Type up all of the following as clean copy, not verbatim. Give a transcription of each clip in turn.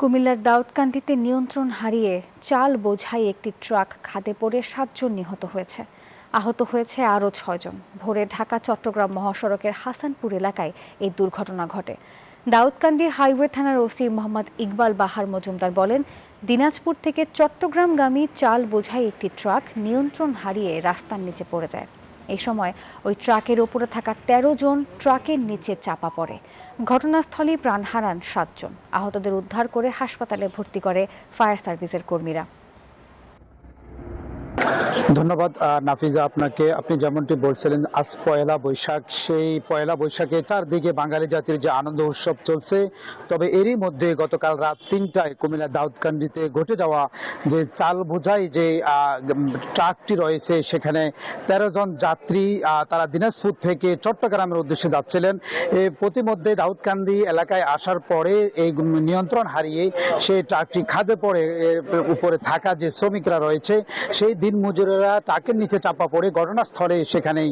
কুমিল্লার দাউদকান্দিতে নিয়ন্ত্রণ হারিয়ে চাল বোঝাই একটি ট্রাক খাদে পড়ে ৭ জন নিহত হয়েছে। আহত হয়েছে আরও ৬ জন। ভোরে ঢাকা চট্টগ্রাম মহাসড়কের হাসানপুর এলাকায় এই দুর্ঘটনা ঘটে। দাউদকান্দি হাইওয়ে থানার ওসি মোহাম্মদ ইকবাল বাহার মজুমদার বলেন, দিনাজপুর থেকে চট্টগ্রামগামী চাল বোঝাই একটি ট্রাক নিয়ন্ত্রণ হারিয়ে রাস্তার নিচে পড়ে যায়। এই সময় ওই ট্রাকের ওপরে থাকা ১৩ জন ট্রাকের নিচে চাপা পড়ে। ঘটনাস্থলেই প্রাণ হারান ৭ জন। আহতদের উদ্ধার করে হাসপাতালে ভর্তি করে ফায়ার সার্ভিসের কর্মীরা। ধন্যবাদ নাফিজা আপনাকে। আপনি যেমনটি বলছিলেন, আজ পয়লা বৈশাখ। সেই পয়লা বৈশাখে চারদিকে বাঙালি জাতির যে আনন্দ উৎসব চলছে, তবে এরই মধ্যে গতকাল রাত ৩টায় কুমিল্লা দাউদকান্দিতে ঘটে যাওয়া যে চাল বোঝাই যে ট্রাকটি রয়েছে, সেখানে ১৩ জন যাত্রী তারা দিনাজপুর থেকে চট্টগ্রামের উদ্দেশ্যে যাচ্ছিলেন। প্রতিমধ্যে দাউদকান্দি এলাকায় আসার পরে এই নিয়ন্ত্রণ হারিয়ে সেই ট্রাকটি খাদে পড়ে উপরে থাকা যে শ্রমিকরা রয়েছে সেই দিন মজুরেরা ট্রাকের নিচে চাপা পড়ে ঘটনাস্থলে সেখানেই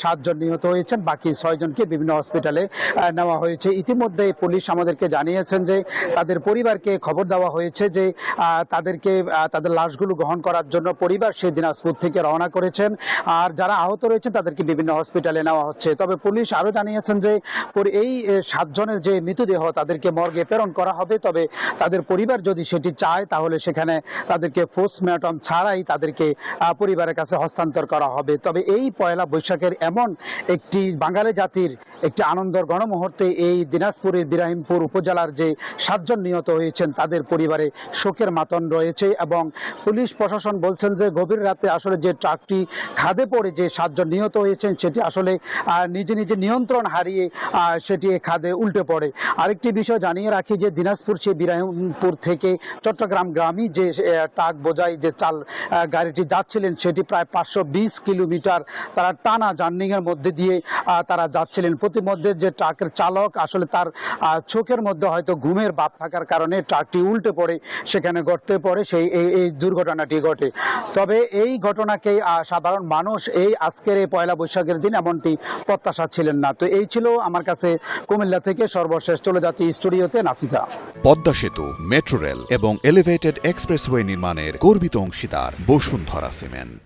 ৭ জন নিহত হয়েছেন। বাকি ৬ জনকে বিভিন্ন হসপিটালে নেওয়া হয়েছে। ইতিমধ্যে পুলিশ আমাদেরকে জানিয়েছেন যে তাদের পরিবারকে খবর দেওয়া হয়েছে যে তাদের লাশগুলো গ্রহণ করার জন্য পরিবার সেই দিনাজপুর থেকে রওনা করেছেন। আর যারা আহত রয়েছেন তাদেরকে বিভিন্ন হসপিটালে নেওয়া হচ্ছে। তবে পুলিশ আরও জানিয়েছেন যে এই ৭ জনের যে মৃতদেহ তাদেরকে মর্গে প্রেরণ করা হবে। তবে তাদের পরিবার যদি সেটি চায় তাহলে সেখানে তাদেরকে পোস্টমর্টম ছাড়াই তাদেরকে পরিবারের কাছে হস্তান্তর করা হবে। তবে এই পয়লা বৈশাখের এমন একটি বাঙালি জাতির একটি আনন্দের গণমুহূর্তে এই দিনাজপুরের বিরাহিমপুর উপজেলার যে ৭ জন নিহত হয়েছেন তাদের পরিবারে শোকের মাতন রয়েছে। এবং পুলিশ প্রশাসন বলছেন যে গভীর রাতে আসলে যে ট্রাকটি খাদে পড়ে যে ৭ জন নিহত হয়েছেন সেটি আসলে নিজে নিজে নিয়ন্ত্রণ হারিয়ে সেটি খাদে উল্টে পড়ে। আরেকটি বিষয় জানিয়ে রাখি যে দিনাজপুর সে বিরাহিমপুর থেকে চট্টগ্রামগামী যে ট্রাক বোঝাই যে চাল গাড়িটি যাচ্ছিলেন সেটি প্রায় ৫২০ কিলোমিটার তারা টানা জার্নিংয়ের মধ্যে দিয়ে তারা যাচ্ছিলেন। প্রতিমধ্যে যে ট্রাকের চালক আসলে তার চোখের মধ্যে হয়তো ঘুমের ভাব থাকার কারণে ট্রাকটি উল্টে পড়ে সেখানে গর্তে পড়ে এই দুর্ঘটনাটি ঘটে। তবে এই ঘটনাকে সাধারণ মানুষ এই আজকের এই পয়লা বৈশাখের দিন এমনটি প্রত্যাশা ছিলেন না। তো এই ছিল আমার কাছে কুমিল্লা থেকে সর্বশেষ। চলে যাচ্ছি স্টুডিওতে নাফিজা। পদ্মা সেতু, মেট্রো রেল এবং এলিভেটেড এক্সপ্রেসওয়ে নির্মাণের গর্বিত অংশীদার বসুন্ধরা সিমেন্ট।